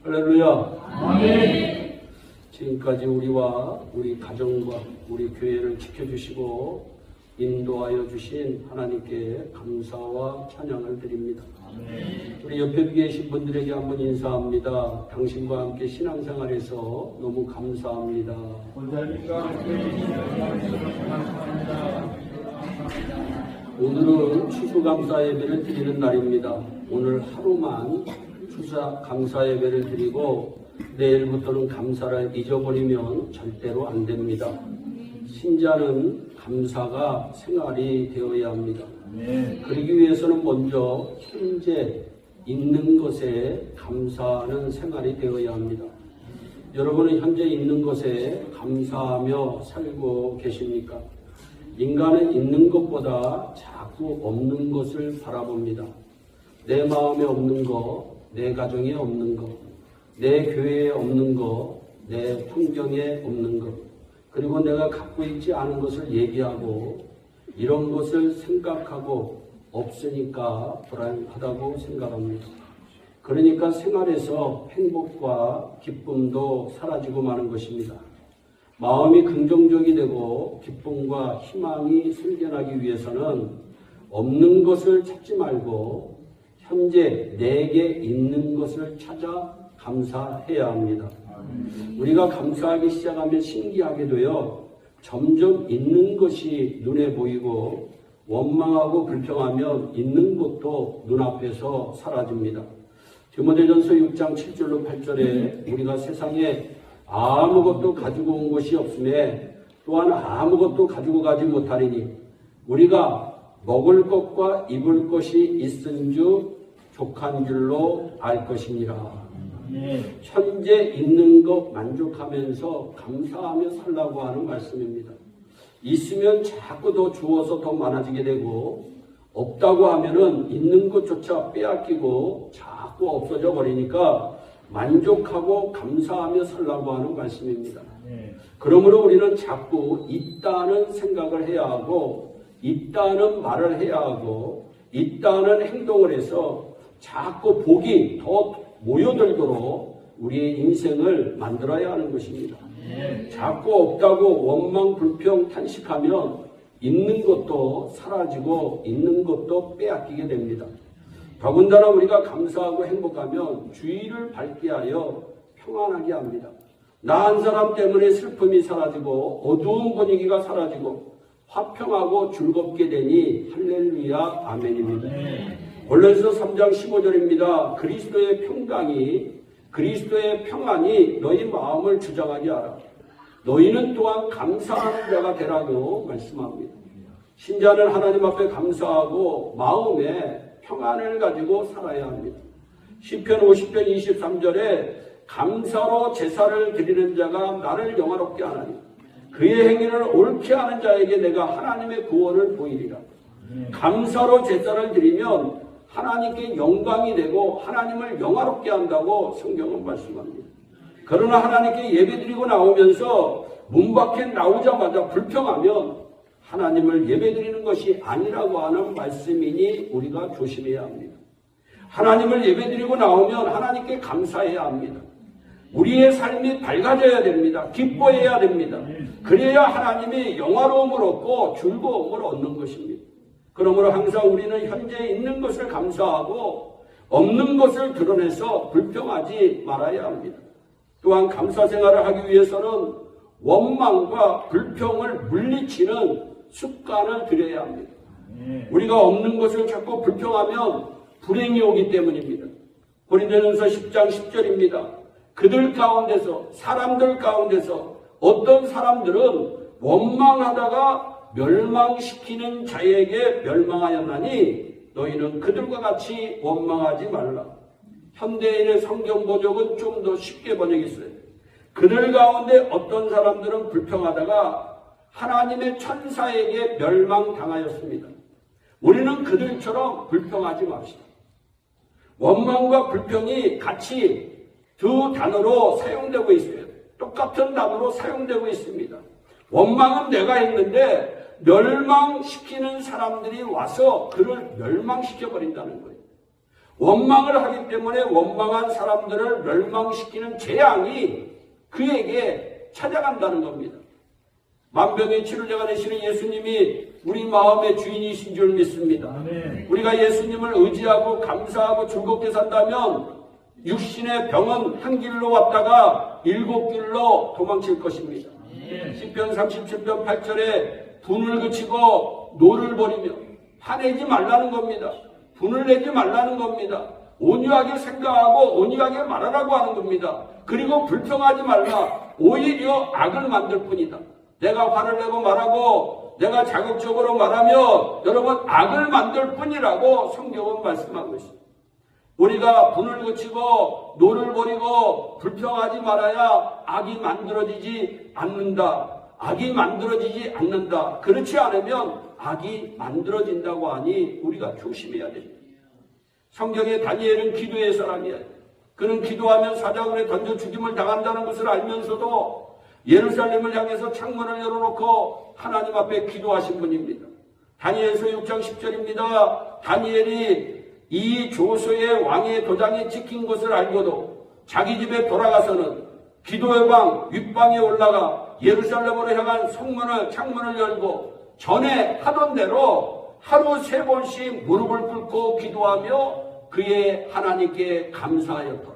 할렐루야. 아멘. 지금까지 우리와 우리 가정과 우리 교회를 지켜주시고 인도하여 주신 하나님께 감사와 찬양을 드립니다. 아멘. 우리 옆에 계신 분들에게 한번 인사합니다. 당신과 함께 신앙생활에서 너무 감사합니다. 원장님과 함께 감사합니다. 오늘은 추수감사 예배를 드리는 날입니다. 오늘 하루만 추수감사 예배를 드리고 내일부터는 감사를 잊어버리면 절대로 안 됩니다. 신자는 감사가 생활이 되어야 합니다. 그러기 위해서는 먼저 현재 있는 것에 감사하는 생활이 되어야 합니다. 여러분은 현재 있는 것에 감사하며 살고 계십니까? 인간은 있는 것보다 자꾸 없는 것을 바라봅니다. 내 마음에 없는 거, 내 가정에 없는 거, 내 교회에 없는 거, 내 환경에 없는 것, 그리고 내가 갖고 있지 않은 것을 얘기하고 이런 것을 생각하고 없으니까 불안하다고 생각합니다. 그러니까 생활에서 행복과 기쁨도 사라지고 마는 것입니다. 마음이 긍정적이 되고 기쁨과 희망이 생겨나기 위해서는 없는 것을 찾지 말고 현재 내게 있는 것을 찾아 감사해야 합니다. 우리가 감사하기 시작하면 신기하게도요, 점점 있는 것이 눈에 보이고 원망하고 불평하면 있는 것도 눈앞에서 사라집니다. 디모데전서 6장 7절로 8절에 우리가 세상에 아무것도 가지고 온 것이 없음에 또한 아무것도 가지고 가지 못하리니 우리가 먹을 것과 입을 것이 있은 줄 족한 줄로 알 것이니라. 현재 있는 것 만족하면서 감사하며 살라고 하는 말씀입니다. 있으면 자꾸 더 주어서 더 많아지게 되고 없다고 하면은 있는 것조차 빼앗기고 자꾸 없어져 버리니까 만족하고 감사하며 살라고 하는 말씀입니다. 그러므로 우리는 자꾸 있다는 생각을 해야 하고 있다는 말을 해야 하고 있다는 행동을 해서 자꾸 복이 더 모여들도록 우리의 인생을 만들어야 하는 것입니다. 자꾸 없다고 원망, 불평, 탄식하면 있는 것도 사라지고 있는 것도 빼앗기게 됩니다. 더군다나 우리가 감사하고 행복하면 주의를 밝게 하여 평안하게 합니다. 나 한 사람 때문에 슬픔이 사라지고 어두운 분위기가 사라지고 화평하고 즐겁게 되니 할렐루야 아멘입니다. 골로새서 3장 15절입니다. 그리스도의 평안이 너희 마음을 주장하게 하라. 너희는 또한 감사하는 자가 되라고 말씀합니다. 신자는 하나님 앞에 감사하고 마음에 평안을 가지고 살아야 합니다. 시편 50편 23절에 감사로 제사를 드리는 자가 나를 영화롭게 하나니 그의 행위를 옳게 하는 자에게 내가 하나님의 구원을 보이리라. 감사로 제사를 드리면 하나님께 영광이 되고 하나님을 영화롭게 한다고 성경은 말씀합니다. 그러나 하나님께 예배드리고 나오면서 문 밖에 나오자마자 불평하면 하나님을 예배드리는 것이 아니라고 하는 말씀이니 우리가 조심해야 합니다. 하나님을 예배드리고 나오면 하나님께 감사해야 합니다. 우리의 삶이 밝아져야 됩니다. 기뻐해야 됩니다. 그래야 하나님이 영화로움을 얻고 즐거움을 얻는 것입니다. 그러므로 항상 우리는 현재 있는 것을 감사하고 없는 것을 드러내서 불평하지 말아야 합니다. 또한 감사 생활을 하기 위해서는 원망과 불평을 물리치는 습관을 들여야 합니다. 우리가 없는 것을 자꾸 불평하면 불행이 오기 때문입니다. 고린도전서 10장 10절입니다. 사람들 가운데서 어떤 사람들은 원망하다가 멸망시키는 자에게 멸망하였나니 너희는 그들과 같이 원망하지 말라. 현대인의 성경 번역은 좀 더 쉽게 번역했어요. 그들 가운데 어떤 사람들은 불평하다가 하나님의 천사에게 멸망당하였습니다. 우리는 그들처럼 불평하지 맙시다. 원망과 불평이 같이 두 단어로 사용되고 있어요. 똑같은 단어로 사용되고 있습니다. 원망은 내가 했는데 멸망시키는 사람들이 와서 그를 멸망시켜버린다는 거예요. 원망을 하기 때문에 원망한 사람들을 멸망시키는 재앙이 그에게 찾아간다는 겁니다. 만병의 치료제가 되시는 예수님이 우리 마음의 주인이신 줄 믿습니다. 아멘. 우리가 예수님을 의지하고 감사하고 즐겁게 산다면 육신의 병은 한 길로 왔다가 7길로 도망칠 것입니다. 시편 37편 8절에 분을 그치고 노를 버리며 화내지 말라는 겁니다. 분을 내지 말라는 겁니다. 온유하게 생각하고 온유하게 말하라고 하는 겁니다. 그리고 불평하지 말라. 오히려 악을 만들 뿐이다. 내가 화를 내고 말하고 내가 자극적으로 말하며 여러분 악을 만들 뿐이라고 성경은 말씀하고 있습니다. 우리가 분을 그치고 노를 버리고 불평하지 말아야 악이 만들어지지 않는다. 악이 만들어지지 않는다. 그렇지 않으면 악이 만들어진다고 하니 우리가 조심해야 됩니다. 성경에 다니엘은 기도의 사람이에요. 그는 기도하면 사자굴에 던져 죽임을 당한다는 것을 알면서도 예루살렘을 향해서 창문을 열어놓고 하나님 앞에 기도하신 분입니다. 다니엘서 6장 10절입니다. 다니엘이 이 조소의 왕의 도장이 찍힌 것을 알고도 자기 집에 돌아가서는 기도의 방 윗방에 올라가 예루살렘으로 향한 창문을 열고 전에 하던 대로 하루 3번씩 무릎을 꿇고 기도하며 그의 하나님께 감사하였더라.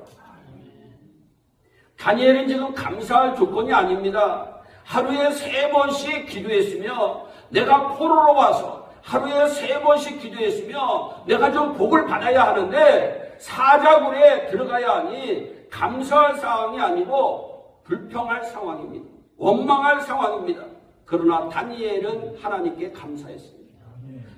다니엘은 지금 감사할 조건이 아닙니다. 하루에 3번씩 기도했으며 내가 포로로 와서 하루에 3번씩 기도했으며 내가 좀 복을 받아야 하는데 사자굴에 들어가야 하니 감사할 상황이 아니고 불평할 상황입니다. 원망할 상황입니다. 그러나 다니엘은 하나님께 감사했습니다.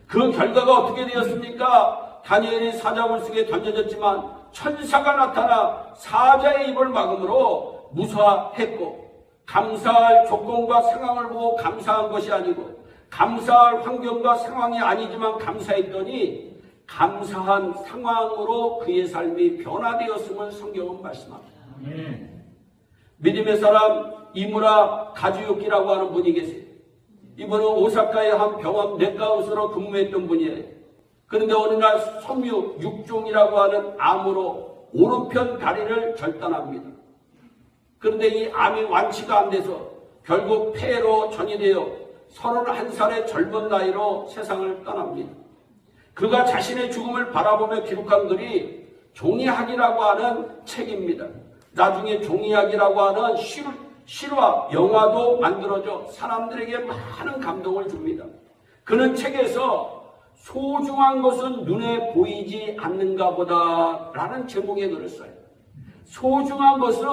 그 결과가 어떻게 되었습니까? 다니엘이 사자굴 속에 던져졌지만 천사가 나타나 사자의 입을 막음으로 무사했고 감사할 조건과 상황을 보고 감사한 것이 아니고 감사할 환경과 상황이 아니지만 감사했더니 감사한 상황으로 그의 삶이 변화되었음을 성경은 말씀합니다. 믿음의 사람 이무라 가주요키라고 하는 분이 계세요. 이분은 오사카의 한 병원 내과의사로 근무했던 분이에요. 그런데 어느 날 섬유 6종이라고 하는 암으로 오른편 다리를 절단합니다. 그런데 이 암이 완치가 안 돼서 결국 폐로 전이되어 31살의 젊은 나이로 세상을 떠납니다. 그가 자신의 죽음을 바라보며 기록한 글이 종이학이라고 하는 책입니다. 나중에 종이학이라고 하는 실화, 영화도 만들어져 사람들에게 많은 감동을 줍니다. 그는 책에서 소중한 것은 눈에 보이지 않는가 보다 라는 제목의 글을 써요. 소중한 것은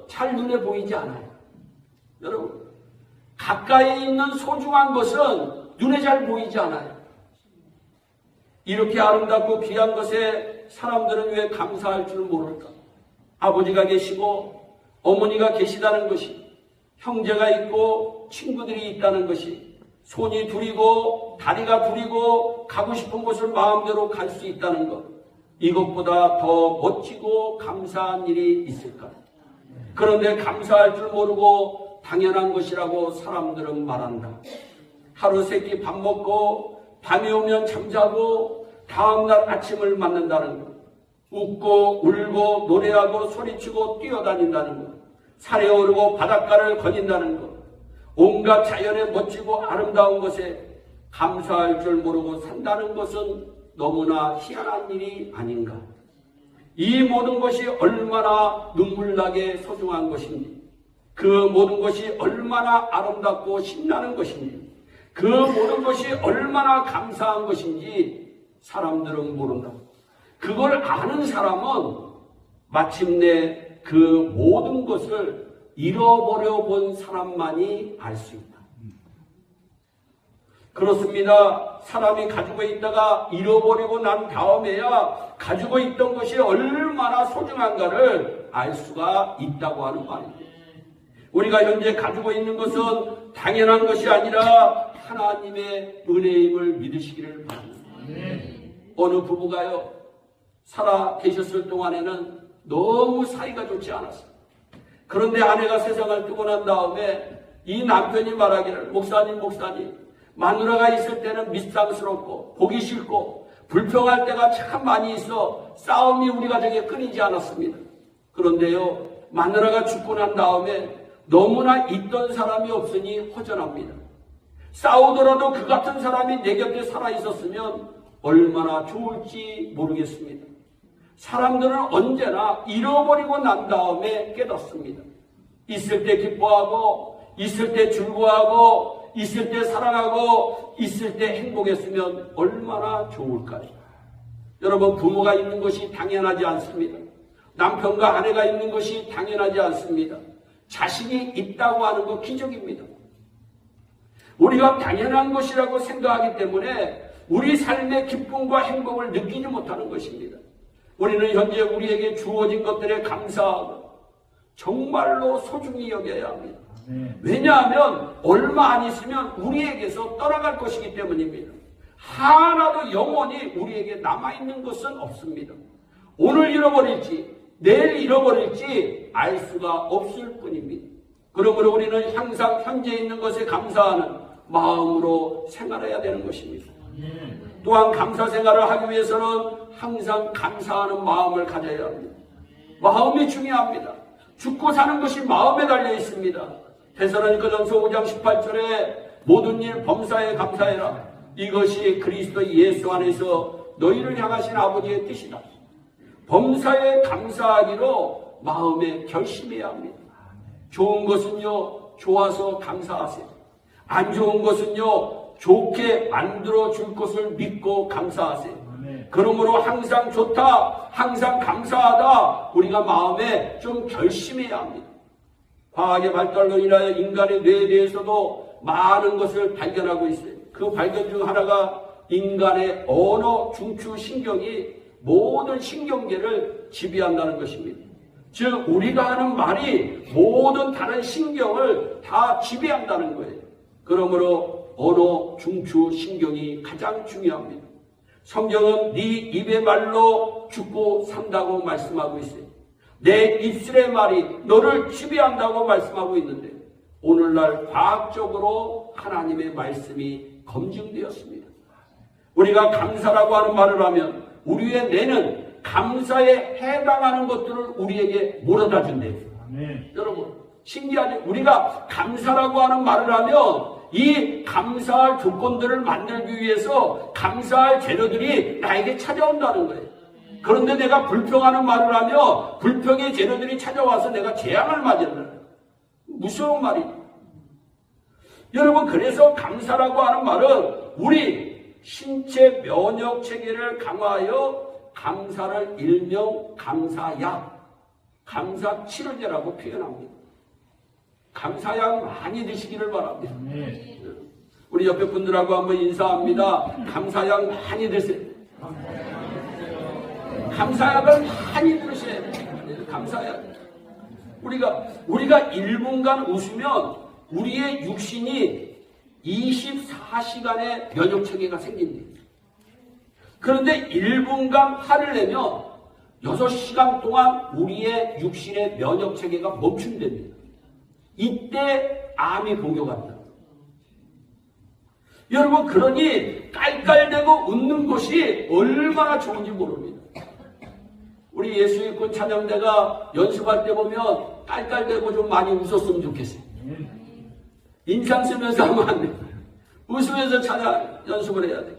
잘 눈에 보이지 않아요. 여러분, 가까이 있는 소중한 것은 눈에 잘 보이지 않아요. 이렇게 아름답고 귀한 것에 사람들은 왜 감사할 줄 모를까? 아버지가 계시고 어머니가 계시다는 것이, 형제가 있고 친구들이 있다는 것이, 손이 둘이고 다리가 둘이고 가고 싶은 곳을 마음대로 갈 수 있다는 것, 이것보다 더 멋지고 감사한 일이 있을까? 그런데 감사할 줄 모르고 당연한 것이라고 사람들은 말한다. 하루 세끼 밥 먹고 밤이 오면 잠자고 다음날 아침을 맞는다는 것, 웃고 울고 노래하고 소리치고 뛰어다닌다는 것, 산에 오르고 바닷가를 거닌다는 것, 온갖 자연의 멋지고 아름다운 것에 감사할 줄 모르고 산다는 것은 너무나 희한한 일이 아닌가. 이 모든 것이 얼마나 눈물나게 소중한 것인지, 그 모든 것이 얼마나 아름답고 신나는 것인지, 그 모든 것이 얼마나 감사한 것인지 사람들은 모른다. 그걸 아는 사람은 마침내 그 모든 것을 잃어버려 본 사람만이 알 수 있다. 그렇습니다. 사람이 가지고 있다가 잃어버리고 난 다음에야 가지고 있던 것이 얼마나 소중한가를 알 수가 있다고 하는 말입니다. 우리가 현재 가지고 있는 것은 당연한 것이 아니라 하나님의 은혜임을 믿으시기를 바랍니다. 어느 부부가요, 살아 계셨을 동안에는 너무 사이가 좋지 않았어요. 그런데 아내가 세상을 뜨고 난 다음에 이 남편이 말하기를, 목사님, 마누라가 있을 때는 미상스럽고 보기 싫고 불평할 때가 참 많이 있어 싸움이 우리 가정에 끊이지 않았습니다. 그런데요, 마누라가 죽고 난 다음에 너무나 있던 사람이 없으니 허전합니다. 싸우더라도 그 같은 사람이 내 곁에 살아있었으면 얼마나 좋을지 모르겠습니다. 사람들은 언제나 잃어버리고 난 다음에 깨닫습니다. 있을 때 기뻐하고, 있을 때 즐거워하고, 있을 때 사랑하고, 있을 때 행복했으면 얼마나 좋을까요? 여러분, 부모가 있는 것이 당연하지 않습니다. 남편과 아내가 있는 것이 당연하지 않습니다. 자식이 있다고 하는 것 기적입니다. 우리가 당연한 것이라고 생각하기 때문에 우리 삶의 기쁨과 행복을 느끼지 못하는 것입니다. 우리는 현재 우리에게 주어진 것들에 감사하고 정말로 소중히 여겨야 합니다. 왜냐하면 얼마 안 있으면 우리에게서 떠나갈 것이기 때문입니다. 하나도 영원히 우리에게 남아있는 것은 없습니다. 오늘 잃어버릴지 내일 잃어버릴지 알 수가 없을 뿐입니다. 그러므로 우리는 항상 현재 있는 것에 감사하는 마음으로 생활해야 되는 것입니다. 또한 감사 생활을 하기 위해서는 항상 감사하는 마음을 가져야 합니다. 마음이 중요합니다. 죽고 사는 것이 마음에 달려 있습니다. 데살로니가전서 5장 18절에 모든 일 범사에 감사해라. 이것이 그리스도 예수 안에서 너희를 향하신 아버지의 뜻이다. 범사에 감사하기로 마음에 결심해야 합니다. 좋은 것은요, 좋아서 감사하세요. 안 좋은 것은요, 좋게 만들어 줄 것을 믿고 감사하세요. 그러므로 항상 좋다, 항상 감사하다, 우리가 마음에 좀 결심해야 합니다. 과학의 발달로 인하여 인간의 뇌에 대해서도 많은 것을 발견하고 있어요. 그 발견 중 하나가 인간의 언어 중추 신경이 모든 신경계를 지배한다는 것입니다. 즉 우리가 하는 말이 모든 다른 신경을 다 지배한다는 거예요. 그러므로 언어 중추 신경이 가장 중요합니다. 성경은 네 입의 말로 죽고 산다고 말씀하고 있어요. 내 입술의 말이 너를 지배한다고 말씀하고 있는데 오늘날 과학적으로 하나님의 말씀이 검증되었습니다. 우리가 감사라고 하는 말을 하면 우리의 뇌는 감사에 해당하는 것들을 우리에게 몰아다 준대요. 여러분 신기하죠? 우리가 감사라고 하는 말을 하면 이 감사할 조건들을 만들기 위해서 감사할 재료들이 나에게 찾아온다는 거예요. 그런데 내가 불평하는 말을 하면 불평의 재료들이 찾아와서 내가 재앙을 맞이하는 거예요. 무서운 말이죠. 여러분 그래서 감사라고 하는 말은 우리 신체 면역 체계를 강화하여 감사를 일명 감사약, 감사치료제라고 표현합니다. 감사약 많이 드시기를 바랍니다. 우리 옆에 분들하고 한번 인사합니다. 감사약 많이 드세요. 감사약을 많이 드셔야 돼요. 감사약. 우리가 1분간 웃으면 우리의 육신이 24시간의 면역체계가 생깁니다. 그런데 1분간 화를 내면 6시간 동안 우리의 육신의 면역체계가 멈춘답니다. 이때 암이 공격한다. 여러분 그러니 깔깔대고 웃는 것이 얼마나 좋은지 모릅니다. 우리 예수일꾼 찬양대가 연습할 때 보면 깔깔대고 좀 많이 웃었으면 좋겠어요. 인상 쓰면서 하면 안 돼요. 웃으면서 찬양 연습을 해야 돼요.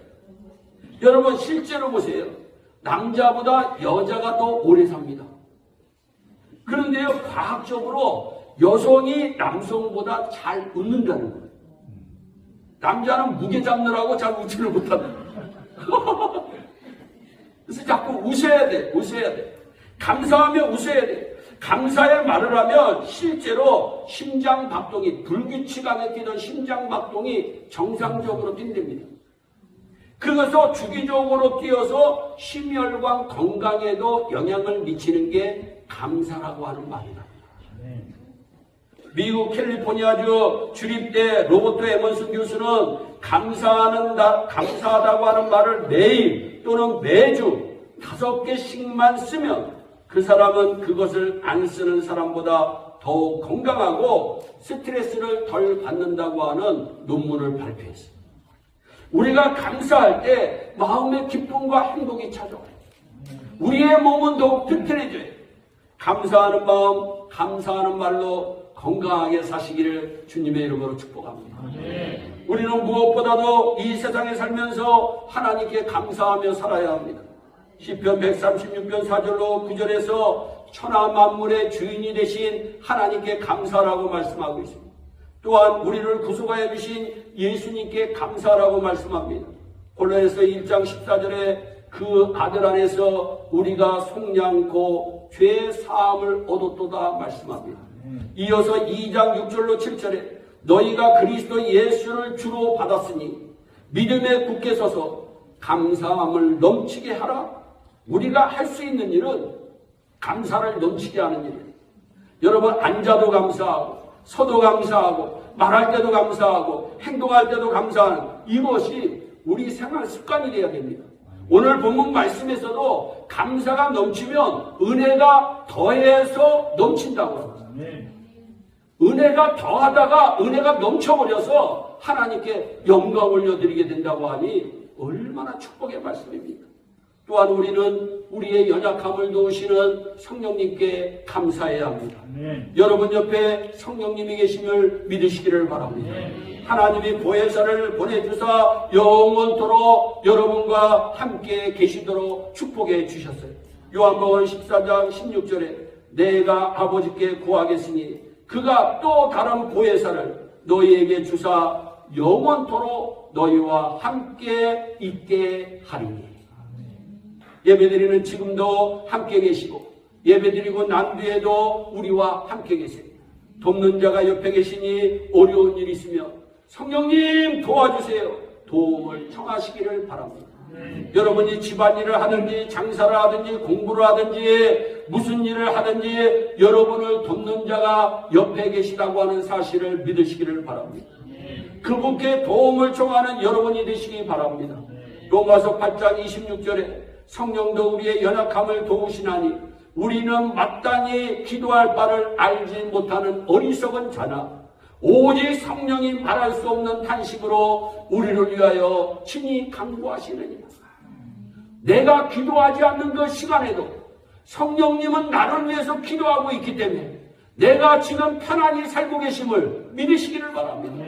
여러분 실제로 보세요. 남자보다 여자가 더 오래 삽니다. 그런데요 과학적으로 여성이 남성보다 잘 웃는다는 거예요. 남자는 무게 잡느라고 잘 웃지를 못한다. 그래서 자꾸 웃어야 돼. 웃어야 돼. 감사하면 웃어야 돼. 감사의 말을 하면 실제로 심장박동이 불규칙하게 뛰던 심장박동이 정상적으로 뛴답니다. 그래서 주기적으로 뛰어서 심혈관 건강에도 영향을 미치는 게 감사라고 하는 말이다. 미국 캘리포니아주 주립대 로버트 에먼슨 교수는 감사하다고 하는 말을 매일 또는 매주 5개씩만 쓰면 그 사람은 그것을 안 쓰는 사람보다 더욱 건강하고 스트레스를 덜 받는다고 하는 논문을 발표했어요. 우리가 감사할 때 마음의 기쁨과 행복이 찾아와요. 우리의 몸은 더욱 튼튼해져요. 감사하는 마음, 감사하는 말로 건강하게 사시기를 주님의 이름으로 축복합니다. 우리는 무엇보다도 이 세상에 살면서 하나님께 감사하며 살아야 합니다. 시편 136편 4절로 9절에서 천하 만물의 주인이 되신 하나님께 감사라고 말씀하고 있습니다. 또한 우리를 구속하여 주신 예수님께 감사라고 말씀합니다. 골로새서 1장 14절에 그 아들 안에서 우리가 속량고 죄 사함을 얻었도다 말씀합니다. 이어서 2장 6절로 7절에 너희가 그리스도 예수를 주로 받았으니 믿음에 굳게 서서 감사함을 넘치게 하라. 우리가 할 수 있는 일은 감사를 넘치게 하는 일이에요. 여러분, 앉아도 감사하고 서도 감사하고 말할 때도 감사하고 행동할 때도 감사하는 이것이 우리 생활 습관이 되어야 됩니다. 오늘 본문 말씀에서도 감사가 넘치면 은혜가 더해서 넘친다고 합니다. 은혜가 더하다가 은혜가 넘쳐버려서 하나님께 영광 올려드리게 된다고 하니 얼마나 축복의 말씀입니까? 또한 우리는 우리의 연약함을 도우시는 성령님께 감사해야 합니다. 여러분 옆에 성령님이 계심을 믿으시기를 바랍니다. 하나님이 보혜사를 보내주사 영원토록 여러분과 함께 계시도록 축복해 주셨어요. 요한복음 14장 16절에 내가 아버지께 구하겠으니 그가 또 다른 보혜사를 너희에게 주사 영원토록 너희와 함께 있게 하리니. 예배드리는 지금도 함께 계시고 예배드리고 난 뒤에도 우리와 함께 계세요. 돕는 자가 옆에 계시니 어려운 일이 있으면 성령님 도와주세요. 도움을 청하시기를 바랍니다. 여러분이 집안일을 하든지 장사를 하든지 공부를 하든지 무슨 일을 하든지 여러분을 돕는 자가 옆에 계시다고 하는 사실을 믿으시기를 바랍니다. 그분께 도움을 청하는 여러분이 되시기 바랍니다. 로마서 8장 26절에 성령도 우리의 연약함을 도우시나니 우리는 마땅히 기도할 바를 알지 못하는 어리석은 자나 오직 성령이 말할 수 없는 탄식으로 우리를 위하여 친히 간구하시느니라. 내가 기도하지 않는 그 시간에도 성령님은 나를 위해서 기도하고 있기 때문에 내가 지금 편안히 살고 계심을 믿으시기를 바랍니다.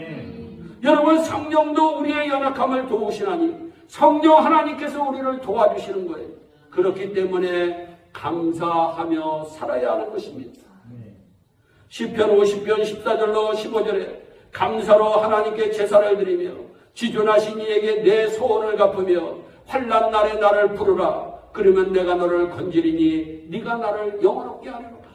여러분, 성령도 우리의 연약함을 도우시나니 성령 하나님께서 우리를 도와주시는 거예요. 그렇기 때문에 감사하며 살아야 하는 것입니다. 시편 50편 14절로 15절에 감사로 하나님께 제사를 드리며 지존하신 이에게 내 소원을 갚으며 환난 날에 나를 부르라. 그러면 내가 너를 건지리니 네가 나를 영원롭게 하리로다.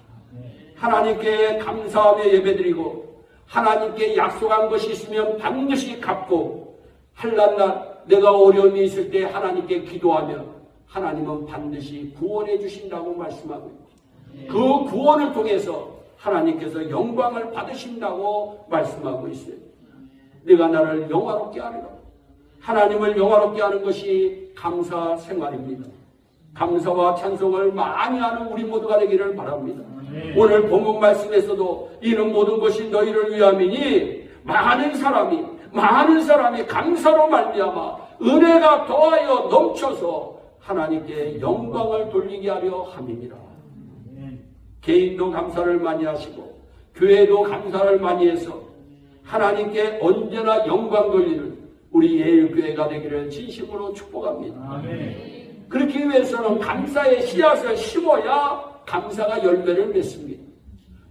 하나님께 감사하며 예배드리고 하나님께 약속한 것이 있으면 반드시 갚고 환난 날 내가 어려움이 있을 때 하나님께 기도하면 하나님은 반드시 구원해 주신다고 말씀하고 있고 그 구원을 통해서 하나님께서 영광을 받으신다고 말씀하고 있어요. 내가 나를 영화롭게 하리라. 하나님을 영화롭게 하는 것이 감사 생활입니다. 감사와 찬송을 많이 하는 우리 모두가 되기를 바랍니다. 오늘 본문 말씀에서도 이는 모든 것이 너희를 위함이니 많은 사람이 감사로 말미암아 은혜가 더하여 넘쳐서 하나님께 영광을 돌리게 하려 함이니라. 개인도 감사를 많이 하시고 교회도 감사를 많이 해서 하나님께 언제나 영광 돌리는 우리 예일교회가 되기를 진심으로 축복합니다. 그렇기 위해서는 감사의 씨앗을 심어야 감사가 열매를 맺습니다.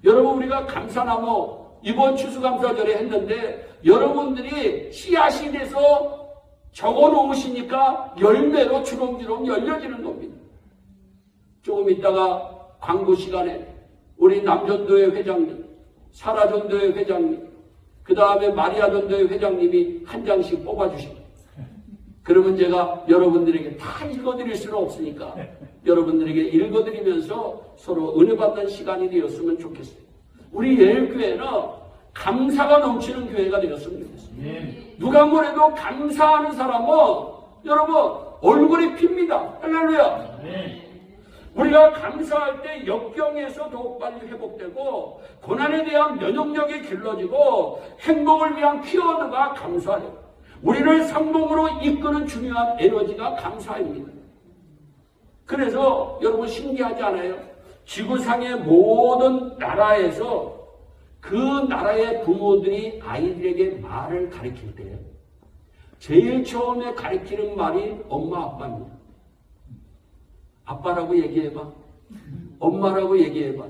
여러분, 우리가 감사나무 이번 추수감사절에 했는데 여러분들이 씨앗이 돼서 적어놓으시니까 열매로 주렁주렁 열려지는 겁니다. 조금 있다가 광고 시간에 우리 남전도회 회장님, 사라전도회 회장님, 그 다음에 마리아전도회 회장님이 한 장씩 뽑아주십니다. 그러면 제가 여러분들에게 다 읽어드릴 수는 없으니까 여러분들에게 읽어드리면서 서로 은혜받는 시간이 되었으면 좋겠어요. 우리 예일교회는 감사가 넘치는 교회가 되었으면 좋겠어요. 누가 뭐래도 감사하는 사람은 여러분 얼굴이 핍니다. 할렐루야. 우리가 감사할 때 역경에서 더욱 빨리 회복되고 고난에 대한 면역력이 길러지고 행복을 위한 키워드가 감사해요. 우리를 성공으로 이끄는 중요한 에너지가 감사입니다. 그래서 여러분 신기하지 않아요? 지구상의 모든 나라에서 그 나라의 부모들이 아이들에게 말을 가르칠 때 제일 처음에 가르치는 말이 엄마 아빠입니다. 아빠라고 얘기해봐. 엄마라고 얘기해봐.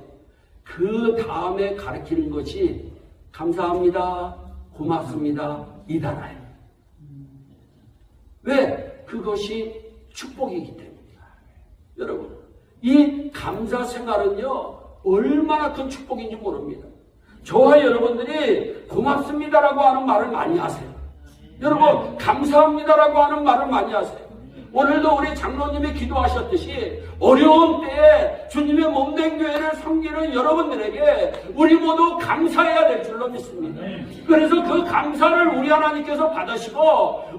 그 다음에 가르치는 것이 감사합니다. 고맙습니다. 이 단어예요. 왜? 그것이 축복이기 때문입니다. 여러분, 이 감사 생활은요, 얼마나 큰 축복인지 모릅니다. 저와 여러분들이 고맙습니다라고 하는 말을 많이 하세요. 여러분, 감사합니다라고 하는 말을 많이 하세요. 오늘도 우리 장로님이 기도하셨듯이 어려운 때에 주님의 몸된 교회를 섬기는 여러분들에게 우리 모두 감사해야 될 줄로 믿습니다. 그래서 그 감사를 우리 하나님께서 받으시고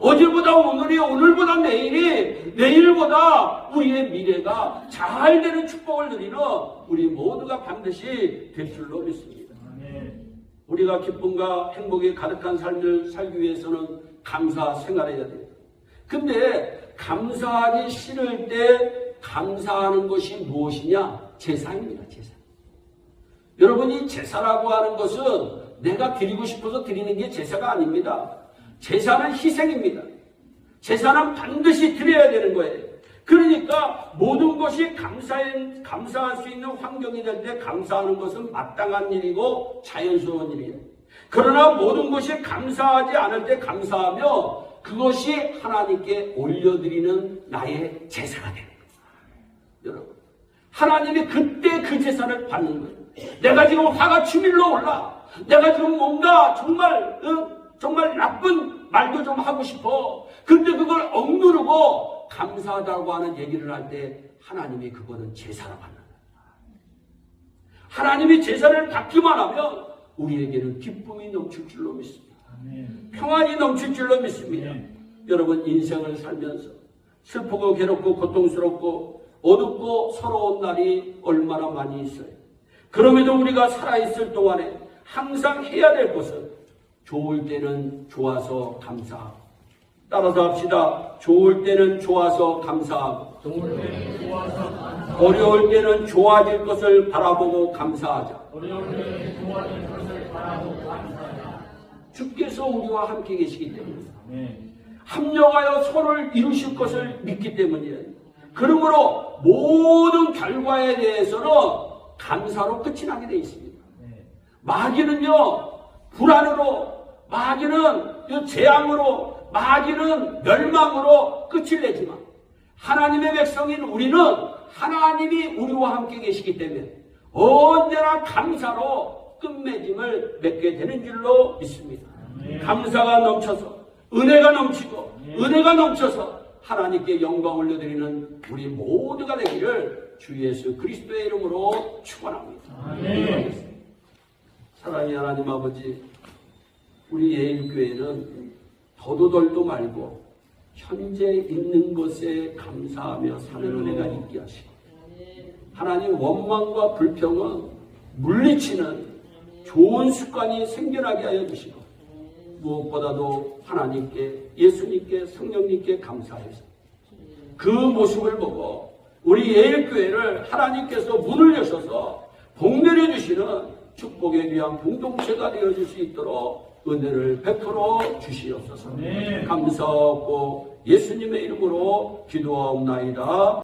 어제보다 오늘이, 오늘보다 내일이, 내일보다 우리의 미래가 잘 되는 축복을 누리는 우리 모두가 반드시 될 줄로 믿습니다. 우리가 기쁨과 행복이 가득한 삶을 살기 위해서는 감사 생활해야 돼요. 근데 감사하기 싫을 때 감사하는 것이 무엇이냐? 제사입니다. 제사. 여러분이 제사라고 하는 것은 내가 드리고 싶어서 드리는 게 제사가 아닙니다. 제사는 희생입니다. 제사는 반드시 드려야 되는 거예요. 그러니까 모든 것이 감사할 수 있는 환경이 될 때 감사하는 것은 마땅한 일이고 자연스러운 일이에요. 그러나 모든 것이 감사하지 않을 때 감사하며 그것이 하나님께 올려드리는 나의 제사가 되는 거예요. 여러분, 하나님이 그때 그 제사를 받는 거예요. 내가 지금 화가 치밀러 올라. 내가 지금 뭔가 정말 나쁜 말도 좀 하고 싶어. 근데 그걸 억누르고 감사하다고 하는 얘기를 할 때 하나님이 그거는 제사로 받는 거예요. 하나님이 제사를 받기만 하면 우리에게는 기쁨이 넘칠 줄로 믿습니다. 평안이 넘칠 줄로 믿습니다. 여러분, 인생을 살면서 슬프고 괴롭고 고통스럽고 어둡고 서러운 날이 얼마나 많이 있어요. 그럼에도 우리가 살아있을 동안에 항상 해야 될 것은 좋을 때는 좋아서 감사하고, 따라서 합시다. 좋을 때는 좋아서 감사하고, 어려울 때는 좋아질 것을 바라보고 감사하자. 주께서 우리와 함께 계시기 때문입니다. 합력하여 서로를 이루실 것을 믿기 때문이에요. 그러므로 모든 결과에 대해서는 감사로 끝이 나게 되어 있습니다. 마귀는요, 불안으로, 마귀는 재앙으로, 마귀는 멸망으로 끝을 내지만 하나님의 백성인 우리는 하나님이 우리와 함께 계시기 때문에 언제나 감사로 끝맺음을 맺게 되는 줄로 믿습니다. 감사가 넘쳐서, 은혜가 넘치고, 은혜가 넘쳐서 하나님께 영광 올려드리는 우리 모두가 되기를 주 예수 그리스도의 이름으로 축원합니다. 사랑의 하나님 아버지, 우리 예일교회는 더도덜도 말고 현재 있는 것에 감사하며 사는 은혜가 있게 하시고, 하나님 원망과 불평은 물리치는 좋은 습관이 생겨나게 하여 주시고, 무엇보다도 하나님께, 예수님께, 성령님께 감사해서 그 모습을 보고 우리 예일교회를 하나님께서 문을 여셔서 복 내려주시는 축복에 귀한 공동체가 되어줄 수 있도록 은혜를 베풀어 주시옵소서. 감사하고 예수님의 이름으로 기도하옵나이다.